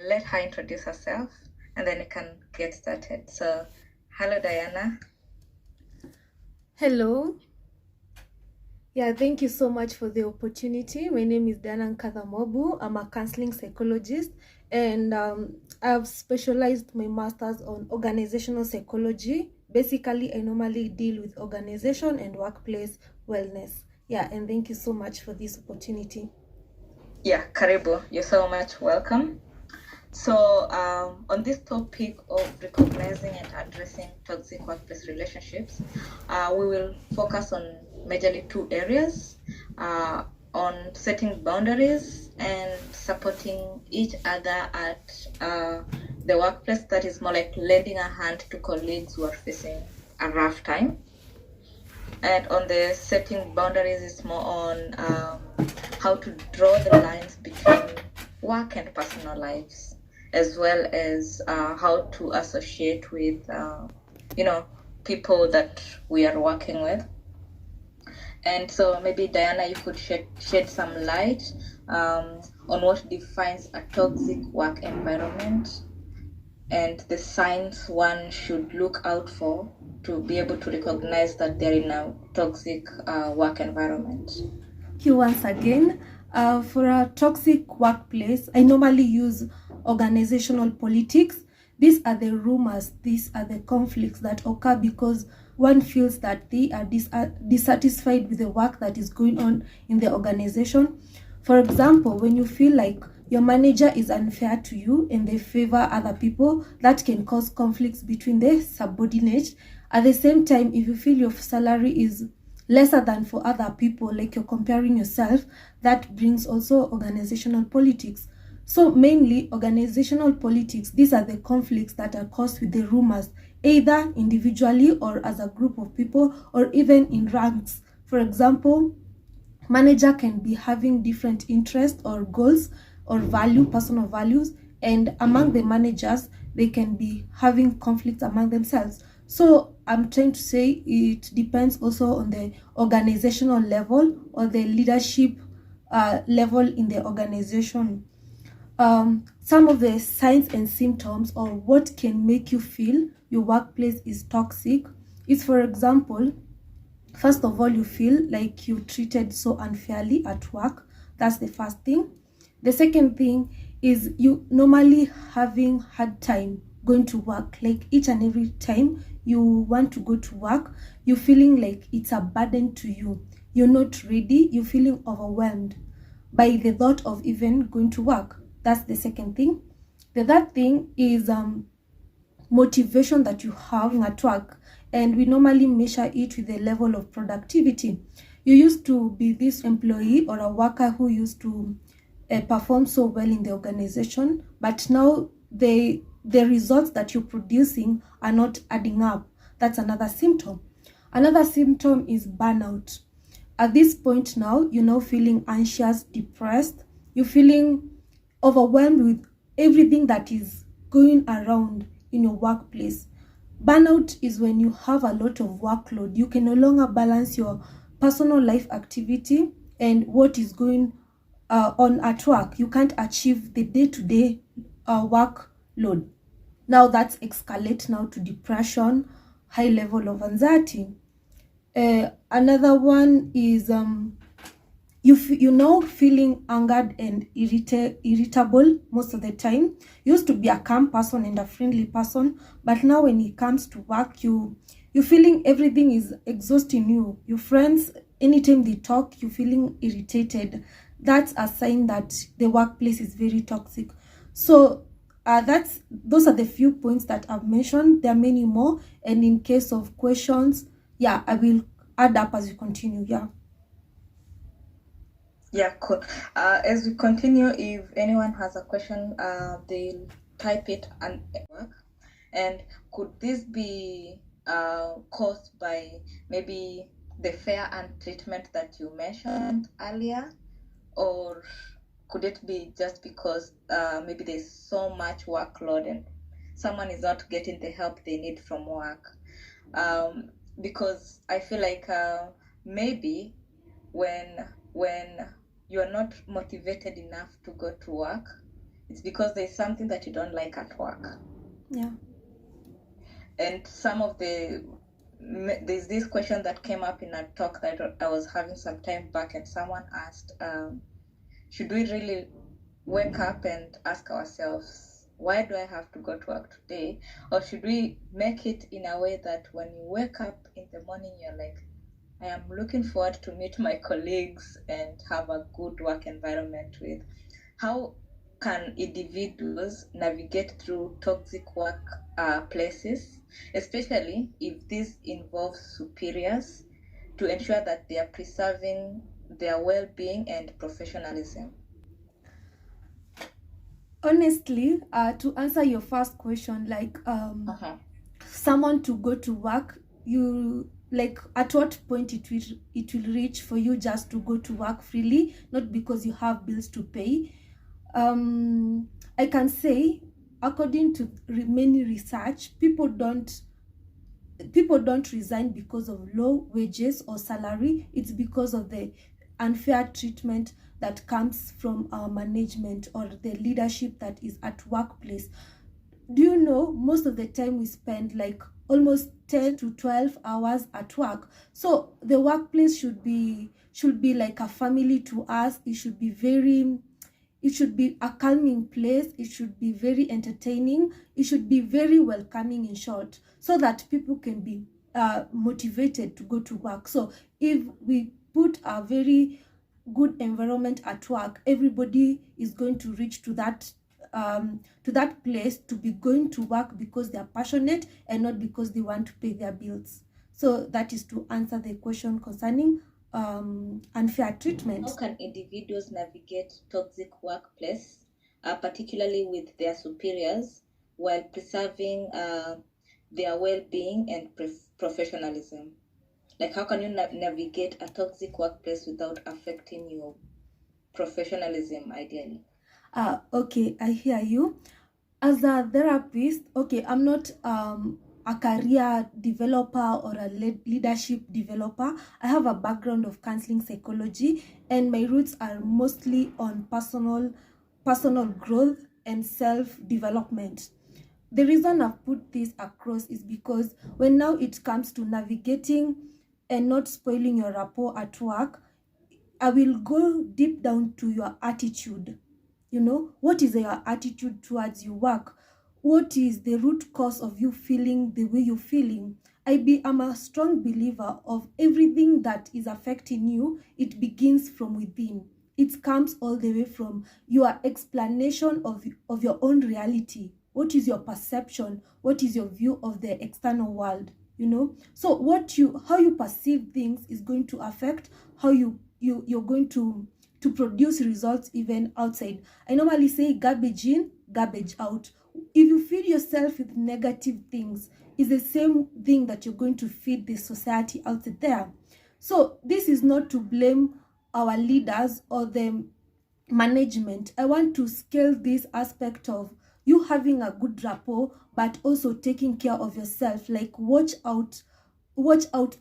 Let her introduce herself and then we can get started. So, hello, Diana. Hello. Yeah, thank you so much for the opportunity. My name is Dana Nkathamobu. I'm a counseling psychologist and I've specialized my master's on organizational psychology. Basically, I normally deal with organization and workplace wellness. Yeah, and thank you so much for this opportunity. Yeah, Karibu. You're so much welcome. So, on this topic of recognizing and addressing toxic workplace relationships, we will focus on majorly two areas on setting boundaries and supporting each other at the workplace. That is more like lending a hand to colleagues who are facing a rough time. And on the setting boundaries, it's more on how to draw the lines between work and personal lives, as well as how to associate with, people that we are working with. And so maybe Diana, you could shed some light on what defines a toxic work environment and the signs one should look out for to be able to recognize that they're in a toxic work environment. Thank you once again. For a toxic workplace, I normally use organizational politics. These are the rumors, these are the conflicts that occur because one feels that they are dissatisfied with the work that is going on in the organization. For example, when you feel like your manager is unfair to you and they favor other people, that can cause conflicts between the subordinates. At the same time, if you feel your salary is lesser than for other people, like you're comparing yourself, that brings also organizational politics. So mainly organizational politics, these are the conflicts that are caused with the rumors, either individually or as a group of people or even in ranks. For example, manager can be having different interests or goals or personal values, and among the managers they can be having conflicts among themselves. So I'm trying to say it depends also on the organizational level or the leadership level in the organization. Some of the signs and symptoms or what can make you feel your workplace is toxic is, for example, first of all, you feel like you're treated so unfairly at work. That's the first thing. The second thing is you normally having hard time going to work. Like each and every time you want to go to work, you're feeling like it's a burden to you. You're not ready. You're feeling overwhelmed by the thought of even going to work. That's the second thing. The third thing is motivation that you have at work, and we normally measure it with the level of productivity. You used to be this employee or a worker who used to perform so well in the organization, but now the results that you're producing are not adding up. That's another symptom. Another symptom is burnout. At this point now, you're now feeling anxious, depressed, you're feeling overwhelmed with everything that is going around in your workplace. Burnout is when you have a lot of workload. You can no longer balance your personal life activity and what is going on at work. You can't achieve the day-to-day workload. Now that's escalate now to depression, high level of anxiety. Another one is you know feeling angered and irritable most of the time. You used to be a calm person and a friendly person, but now when it comes to work, you feeling everything is exhausting you. Your friends, anytime they talk, you feeling irritated. That's a sign that the workplace is very toxic. So those are the few points that I've mentioned. There are many more, and in case of questions, yeah, I will add up as we continue. Yeah. Yeah, cool. As we continue, if anyone has a question, they'll type it and work. And could this be caused by maybe the fair and treatment that you mentioned earlier, or could it be just because maybe there's so much workload and someone is not getting the help they need from work? Because I feel like maybe when you're not motivated enough to go to work, it's because there's something that you don't like at work. Yeah. And there's this question that came up in a talk that I was having some time back, and someone asked, should we really wake up and ask ourselves, why do I have to go to work today? Or should we make it in a way that when you wake up in the morning, you're like, I am looking forward to meet my colleagues and have a good work environment with. How can individuals navigate through toxic work places, especially if this involves superiors, to ensure that they are preserving their well-being and professionalism? Honestly, to answer your first question, like Uh-huh. someone to go to work, you like at what point it will reach for you just to go to work freely, not because you have bills to pay. I can say, according to many research, people don't resign because of low wages or salary. It's because of the unfair treatment that comes from our management or the leadership that is at workplace. Do you know, most of the time we spend like almost 10 to 12 hours at work. So the workplace should be like a family to us. It should be a calming place. It should be very entertaining. It should be very welcoming, in short, so that people can be motivated to go to work. So if we put a very good environment at work, everybody is going to reach to that place to be going to work because they are passionate and not because they want to pay their bills. So that is to answer the question concerning unfair treatment. How can individuals navigate toxic workplace, particularly with their superiors, while preserving their well-being and professionalism? Like, how can you navigate a toxic workplace without affecting your professionalism, ideally? Okay, I hear you. As a therapist, okay, I'm not a career developer or a leadership developer. I have a background of counseling psychology, and my roots are mostly on personal growth and self-development. The reason I've put this across is because when now it comes to navigating and not spoiling your rapport at work, I will go deep down to your attitude. What is your attitude towards your work? What is the root cause of you feeling the way you're feeling? I'm a strong believer of everything that is affecting you. It begins from within. It comes all the way from your explanation of your own reality. What is your perception? What is your view of the external world? So how you perceive things is going to affect how you're going to produce results even outside. I normally say garbage in, garbage out. If you feed yourself with negative things, it's the same thing that you're going to feed the society out there. So this is not to blame our leaders or the management. I want to scale this aspect of you having a good rapport, but also taking care of yourself. Like, watch out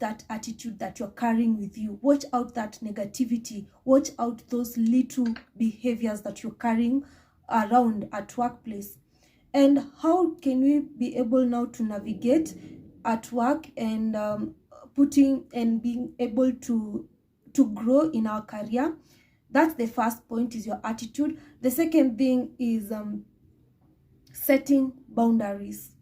that attitude that you're carrying with you. Watch out that negativity. Watch out those little behaviors that you're carrying around at workplace. And how can we be able now to navigate at work and putting and being able to grow in our career? That's the first point, is your attitude. The second thing is setting boundaries.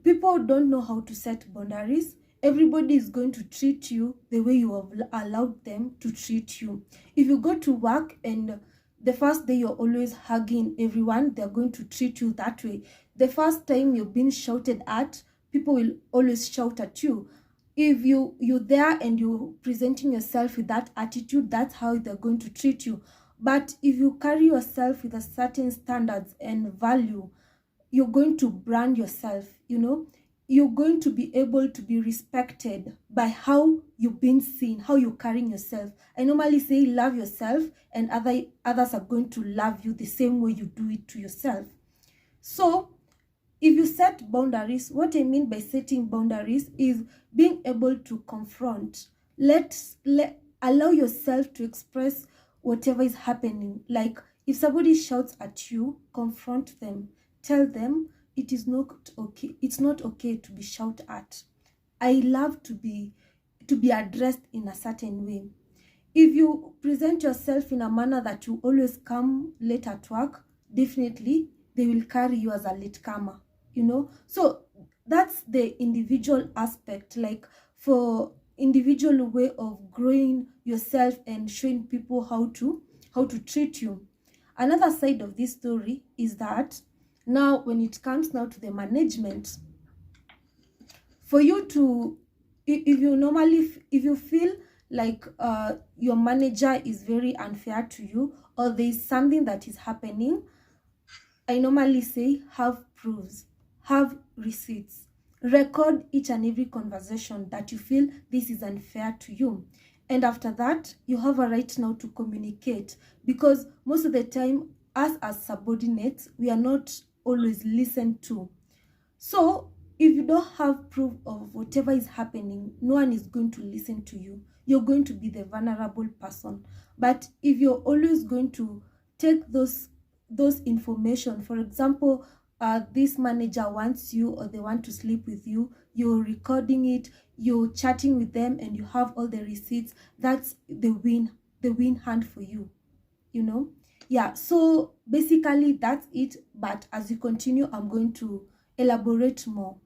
People don't know how to set boundaries. Everybody is going to treat you the way you have allowed them to treat you. If you go to work and the first day you're always hugging everyone, they're going to treat you that way. The first time you're being shouted at, people will always shout at you. If you're there and you're presenting yourself with that attitude, that's how they're going to treat you. But if you carry yourself with a certain standards and value, you're going to brand yourself. You're going to be able to be respected by how you've been seen, how you're carrying yourself. I normally say love yourself, and others are going to love you the same way you do it to yourself. So if you set boundaries, what I mean by setting boundaries is being able to confront. Allow yourself to express whatever is happening. Like, If somebody shouts at you, confront them. Tell them it is not okay. It's not okay to be shouted at. I love to be addressed in a certain way. If you present yourself in a manner that you always come late at work, definitely they will carry you as a latecomer, So that's the individual aspect, like for individual way of growing yourself and showing people how to treat you. Another side of this story is that now when it comes now to the management, for you to, if you feel like your manager is very unfair to you, or there is something that is happening, I normally say have proofs, have receipts, record each and every conversation that you feel this is unfair to you. And after that, you have a right now to communicate, because most of the time, us as subordinates, we are not always listened to. So, if you don't have proof of whatever is happening, no one is going to listen to you. You're going to be the vulnerable person. But if you're always going to take those information, for example, this manager wants you or they want to sleep with you, you're recording it, you're chatting with them, and you have all the receipts, that's the win hand for you, Yeah, so basically that's it. But as you continue, I'm going to elaborate more.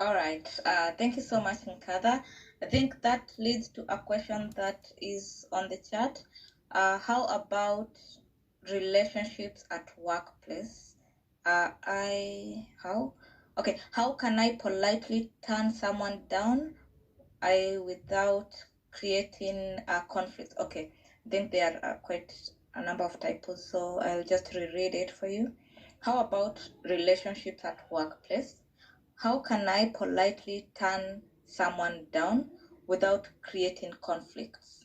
All right. Thank you so much, Nkada. I think that leads to a question that is on the chat. How about relationships at workplace? How can I politely turn someone down without creating a conflict? Okay, I think there are quite a number of typos, so I'll just reread it for you. How about relationships at workplace? How can I politely turn someone down without creating conflicts?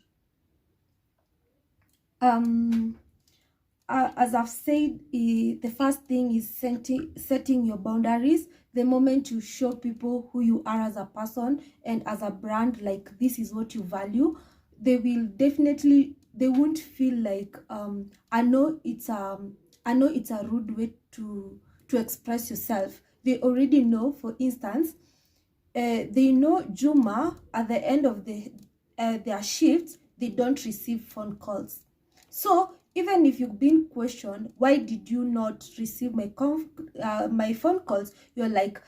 As I've said, the first thing is setting your boundaries. The moment you show people who you are as a person and as a brand, like this is what you value, they won't feel like I know it's a rude way to express yourself. They already know. For instance, they know Juma at the end of their shift, they don't receive phone calls. So even if you've been questioned, why did you not receive my phone calls? You're like,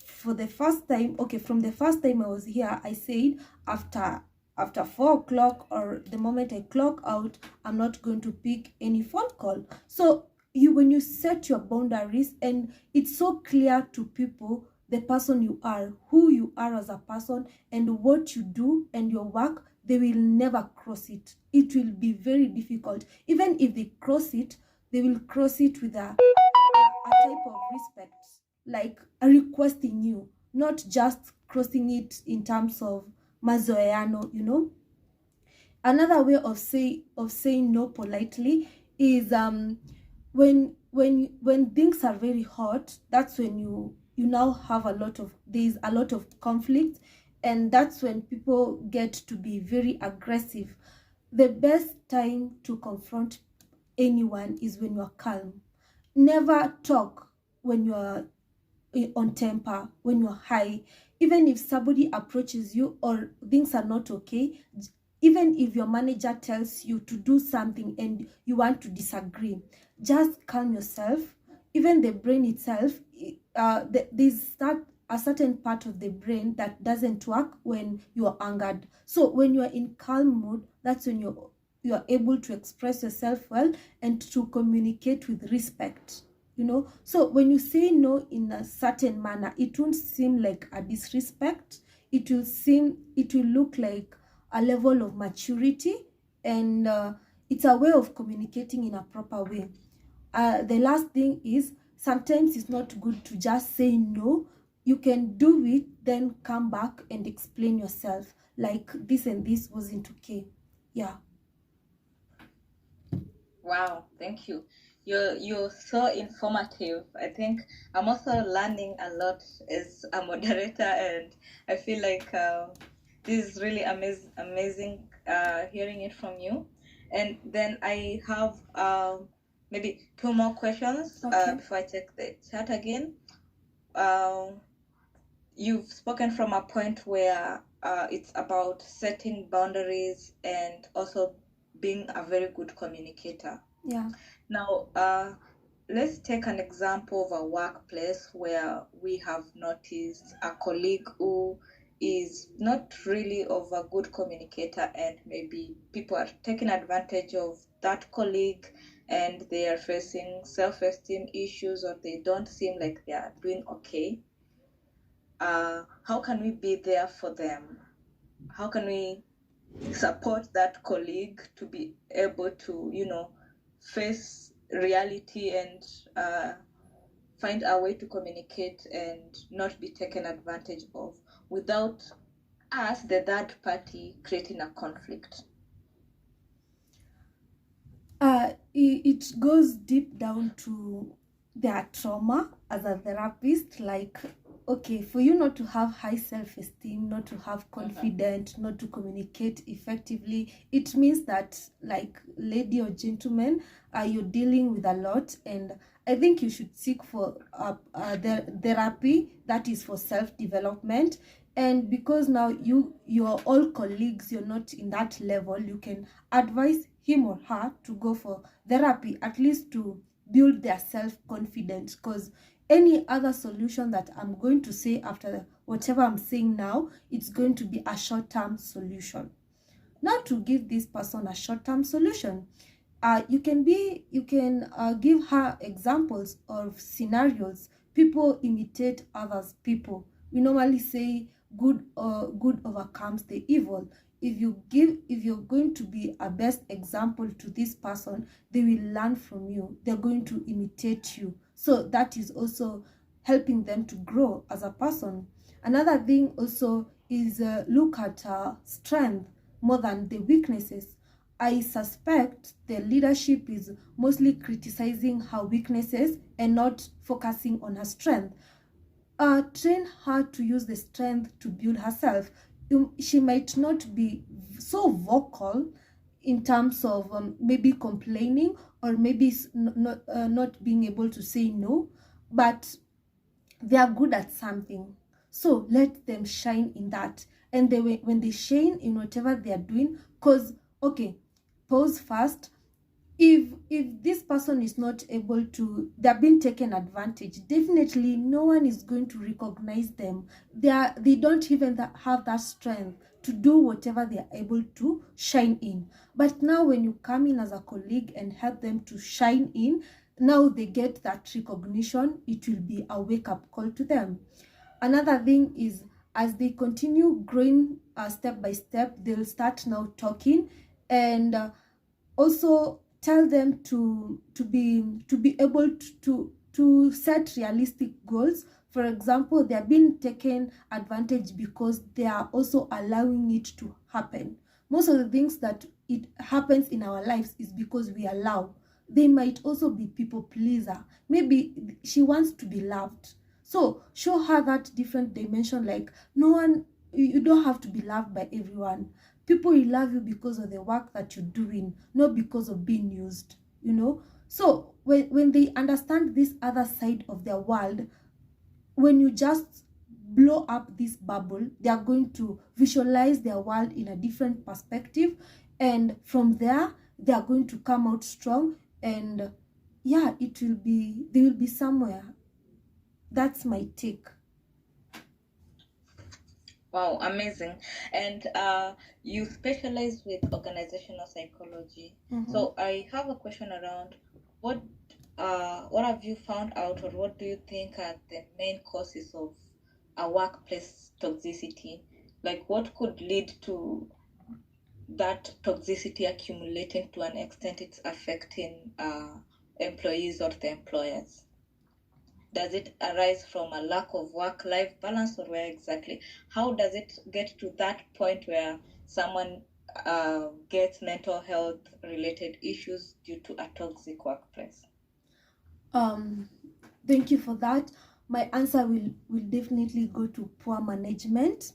for the first time, okay, from the first time I was here, I said after 4 o'clock, or the moment I clock out, I'm not going to pick any phone call. So when you set your boundaries, and it's so clear to people the person you are, who you are as a person, and what you do and your work, they will never cross it. It will be very difficult. Even if they cross it, they will cross it with a type of respect, like requesting you, not just crossing it in terms of mazoeano. Another way of saying no politely is when things are very hot. That's when you now have there's a lot of conflict, and that's when people get to be very aggressive. The best time to confront anyone is when you're calm. Never talk when you're on temper, when you're high. Even if somebody approaches you or things are not okay, even if your manager tells you to do something and you want to disagree, just calm yourself. Even the brain itself, there's a certain part of the brain that doesn't work when you're angered. So when you're in calm mood, that's when you're able to express yourself well and to communicate with respect. So when you say no in a certain manner, it won't seem like a disrespect. It will look like a level of maturity, and it's a way of communicating in a proper way. The last thing is, sometimes it's not good to just say no. You can do it, then come back and explain yourself, like this and this wasn't okay. Yeah. Wow, thank you. You're so informative. I think I'm also learning a lot as a moderator, and I feel like this is really amazing hearing it from you. And then I have maybe two more questions Okay. before I check the chat again. Um, you've spoken from a point where it's about setting boundaries and also being a very good communicator. Yeah. Now, let's take an example of a workplace where we have noticed a colleague who is not really of a good communicator, and maybe people are taking advantage of that colleague and they are facing self-esteem issues or they don't seem like they are doing okay. How can we be there for them? How can we support that colleague to be able to, face reality and find a way to communicate and not be taken advantage of without us, the third party, creating a conflict? It goes deep down to their trauma as a therapist. Like, okay, for you not to have high self-esteem, not to have confidence, not to communicate effectively, it means that, like, lady or gentleman, you're dealing with a lot, and I think you should seek for therapy that is for self-development. And because now you're all colleagues, you're not in that level, you can advise him or her to go for therapy, at least to build their self-confidence. Because any other solution that I'm going to say after whatever I'm saying now, it's going to be a short-term solution. Not to give this person a short-term solution, you can give her examples of scenarios. People imitate others people. We normally say good overcomes the evil. If you're going to be a best example to this person, they will learn from you, they're going to imitate you, so that is also helping them to grow as a person. Another thing also is look at strength more than the weaknesses. I suspect the leadership is mostly criticizing her weaknesses and not focusing on her strength. Train her to use the strength to build herself. She might not be so vocal in terms of maybe complaining or maybe not being able to say no, but they are good at something. So let them shine in that. And when they shine in whatever they are doing, because, okay, pause first. If this person is not able to, they're being taken advantage, definitely no one is going to recognize them. They don't even have that strength to do whatever they are able to shine in. But now when you come in as a colleague and help them to shine in, now they get that recognition. It will be a wake-up call to them. Another thing is, as they continue growing step by step, they'll start now talking, and also tell them to be able to set realistic goals. For example, they are being taken advantage because they are also allowing it to happen. Most of the things that it happens in our lives is because we allow. They might also be people pleaser. Maybe she wants to be loved, so show her that different dimension. Like, no one, you don't have to be loved by everyone. People will love you because of the work that you're doing, not because of being used. So when they understand this other side of their world, when you just blow up this bubble, they are going to visualize their world in a different perspective, and from there they are going to come out strong. And yeah, they will be somewhere. That's my take. Wow, amazing. And you specialize with organizational psychology. So I have a question around what what have you found out, or what do you think are the main causes of a workplace toxicity? Like, what could lead to that toxicity accumulating to an extent it's affecting employees or the employers? Does it arise from a lack of work-life balance, or where exactly? How does it get to that point where someone gets mental health related issues due to a toxic workplace? Thank you for that. My answer will definitely go to poor management.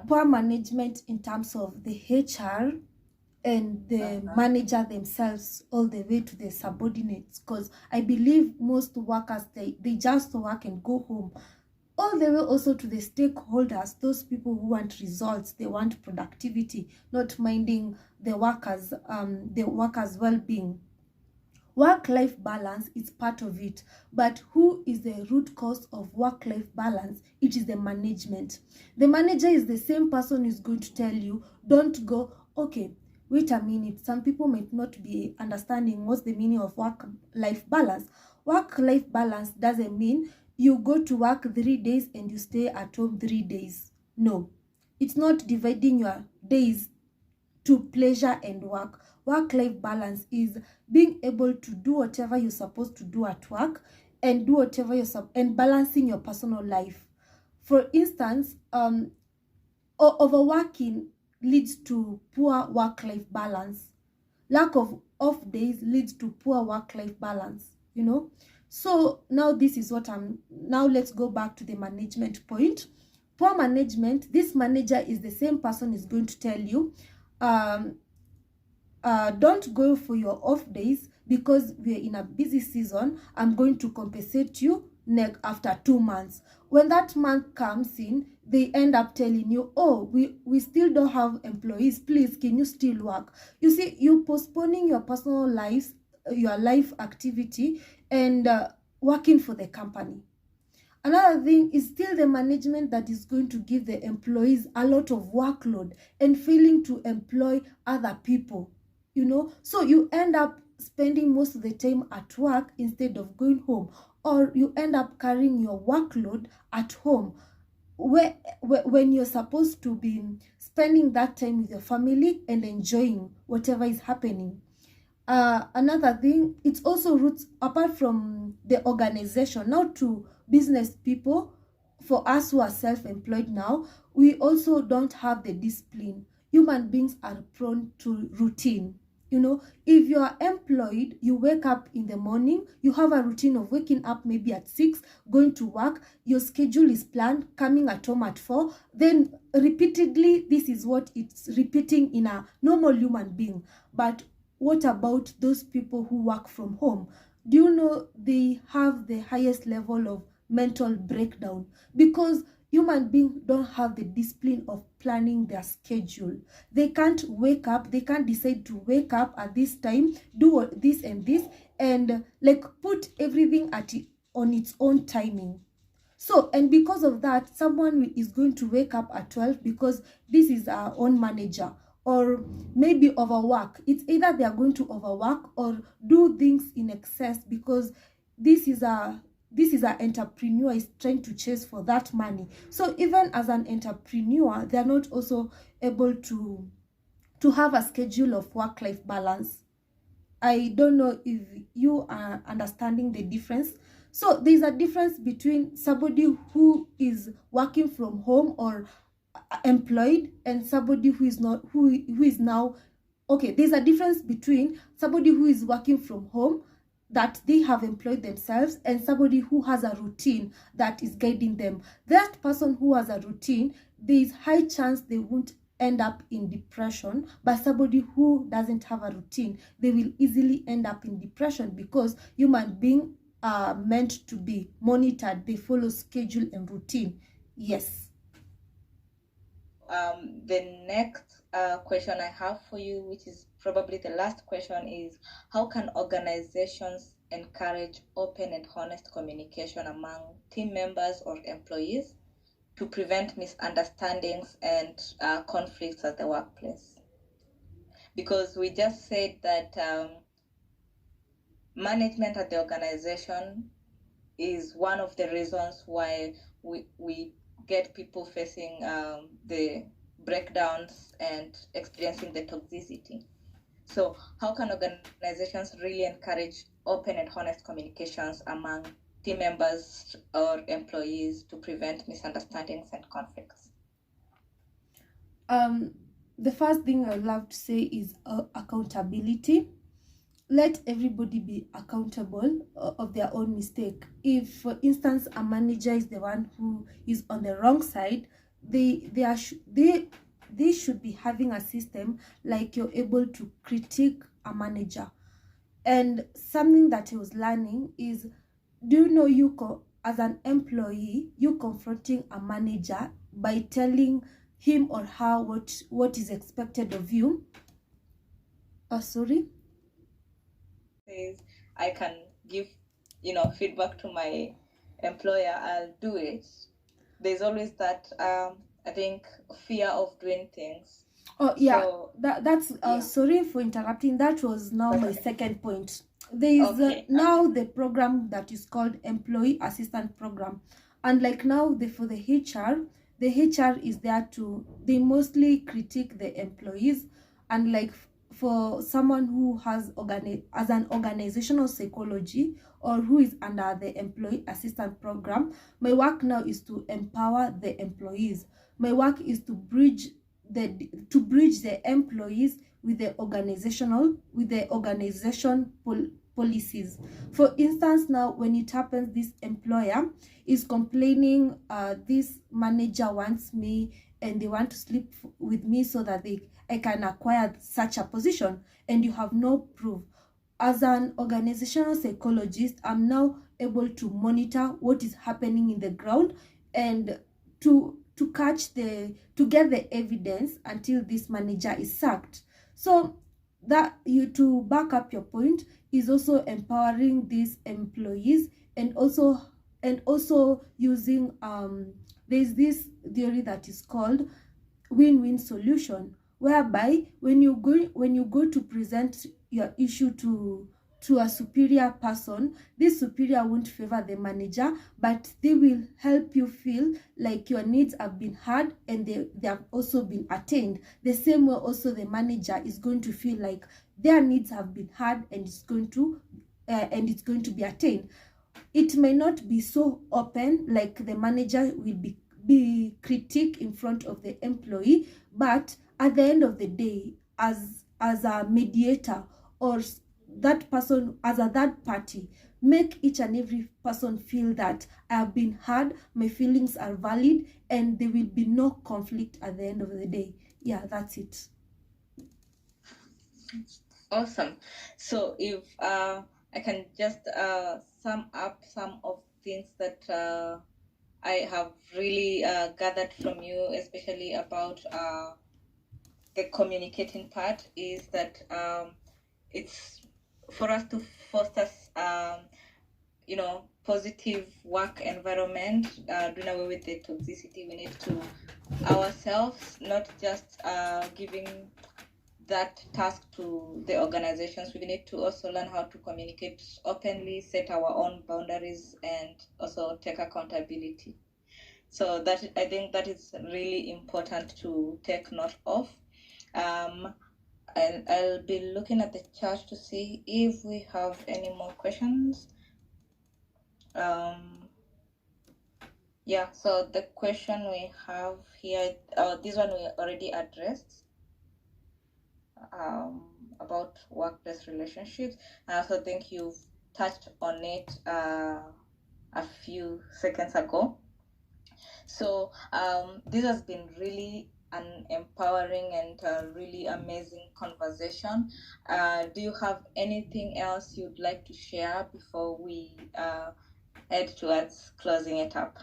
poor management in terms of the HR and the manager themselves, all the way to the subordinates, because I believe most workers, they just work and go home, all the way also to the stakeholders, those people who want results, they want productivity, not minding the workers well-being. Work-life balance is part of it, but who is the root cause of work-life balance? It is the management. The manager is the same person who is going to tell you, don't go, okay, wait a minute. Some people might not be understanding what's the meaning of work-life balance. Work-life balance doesn't mean you go to work 3 days and you stay at home 3 days. No, it's not dividing your days to pleasure and work. Work-life balance is being able to do whatever you're supposed to do at work and do whatever and balancing your personal life. For instance, overworking leads to poor work-life balance. Lack of off days leads to poor work-life balance, you know. So now this is what now let's go back to the management point. Poor management, this manager is the same person is going to tell you, don't go for your off days because we're in a busy season. I'm going to compensate you after 2 months. When that month comes in, they end up telling you, oh, we still don't have employees, please can you still work? You see, you're postponing your personal lives, your life activity, and working for the company. Another thing is still the management that is going to give the employees a lot of workload and failing to employ other people, you know. So you end up spending most of the time at work instead of going home, or you end up carrying your workload at home when you're supposed to be spending that time with your family and enjoying whatever is happening. Another thing, it's also roots apart from the organization, now to business people. For us who are self-employed now, we also don't have the discipline. Human beings are prone to routine. You know, if you are employed, you wake up in the morning, you have a routine of waking up maybe at 6, going to work, your schedule is planned, coming at home at 4, then repeatedly, this is what it's repeating in a normal human being. But what about those people who work from home? Do you know they have the highest level of mental breakdown? Because human beings don't have the discipline of planning their schedule. They can't wake up, they can't decide to wake up at this time, do this and this, and like put everything on its own timing. So, and because of that, someone is going to wake up at 12 because this is our own manager, or maybe overwork. It's either they are going to overwork or do things in excess because this is a entrepreneur is trying to chase for that money. So even as an entrepreneur, they are not also able to have a schedule of work-life balance. I don't know if you are understanding the difference. So there's a difference between somebody who is working from home or employed and somebody who is not, who is now, okay, there's a difference between somebody who is working from home that they have employed themselves and somebody who has a routine that is guiding them. That person who has a routine, there is high chance they won't end up in depression, but somebody who doesn't have a routine, they will easily end up in depression because human beings are meant to be monitored. They follow schedule and routine. Yes. The next question I have for you, which is probably the last question, is how can organizations encourage open and honest communication among team members or employees to prevent misunderstandings and conflicts at the workplace? Because we just said that management at the organization is one of the reasons why we get people facing the breakdowns and experiencing the toxicity. So how can organizations really encourage open and honest communications among team members or employees to prevent misunderstandings and conflicts? The first thing I'd love to say is accountability. Let everybody be accountable of their own mistake. If, for instance, a manager is the one who is on the wrong side, they should be having a system like you're able to critique a manager. And something that I was learning is, do you know, as an employee, you confronting a manager by telling him or her what is expected of you. Sorry. Says I can give, feedback to my employer, I'll do it. There's always that, I think, fear of doing things. Oh yeah, So that's yeah, sorry for interrupting. That was now that's my okay. second point. There is Okay, now okay. the program that is called Employee Assistant Program, and like now for the HR is there to, they mostly critique the employees. And like for someone who has as an organizational psychology, or who is under the Employee Assistant Program, my work now is to empower the employees. My work is to bridge the employees with the organization policies. For instance, now when it happens, this employer is complaining, this manager wants me and they want to sleep with me so that I can acquire such a position, and you have no proof. As an organizational psychologist, I'm now able to monitor what is happening in the ground, and to get the evidence until this manager is sacked. So that, you to back up your point, is also empowering these employees, and also using there's this theory that is called win-win solution, whereby when you go to present your issue to a superior person, this superior won't favor the manager, but they will help you feel like your needs have been heard and they have also been attained. The same way also the manager is going to feel like their needs have been heard, and it's going to be attained. It may not be so open, like the manager will be critique in front of the employee, but at the end of the day, as a mediator, or that person as a third party, make each and every person feel that I have been heard, my feelings are valid, and there will be no conflict at the end of the day. Yeah, that's it. Awesome. So if I can just sum up some of things that I have really gathered from you, especially about the communicating part, is that it's for us to foster, positive work environment, doing away with the toxicity. We need to ourselves, not just giving that task to the organizations. We need to also learn how to communicate openly, set our own boundaries, and also take accountability. So that, I think, that is really important to take note of. And I'll be looking at the chat to see if we have any more questions. Yeah, so the question we have here, this one we already addressed, about workplace relationships. I also think you've touched on it a few seconds ago. So this has been really an empowering and really amazing conversation. Do you have anything else you'd like to share before we head towards closing it up?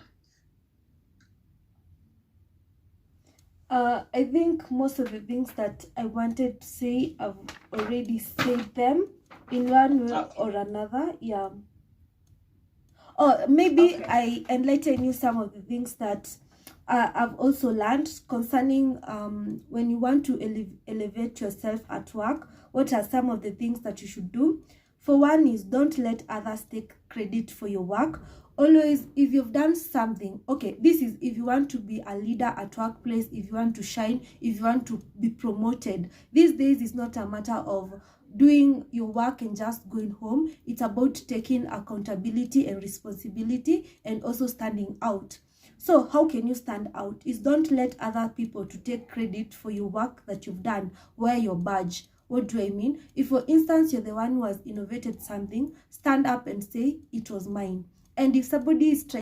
I think most of the things that I wanted to say, I've already said them in one way or another. Yeah. Or maybe Okay. I enlighten you some of the things that I've also learned concerning when you want to elevate yourself at work. What are some of the things that you should do? For one is, don't let others take credit for your work. Always, if you've done something, okay, this is if you want to be a leader at workplace, if you want to shine, if you want to be promoted. These days, it's not a matter of doing your work and just going home. It's about taking accountability and responsibility, and also standing out. So how can you stand out? Is don't let other people to take credit for your work that you've done. Wear your badge. What do I mean? If, for instance, you're the one who has innovated something, stand up and say, it was mine. And if somebody is trying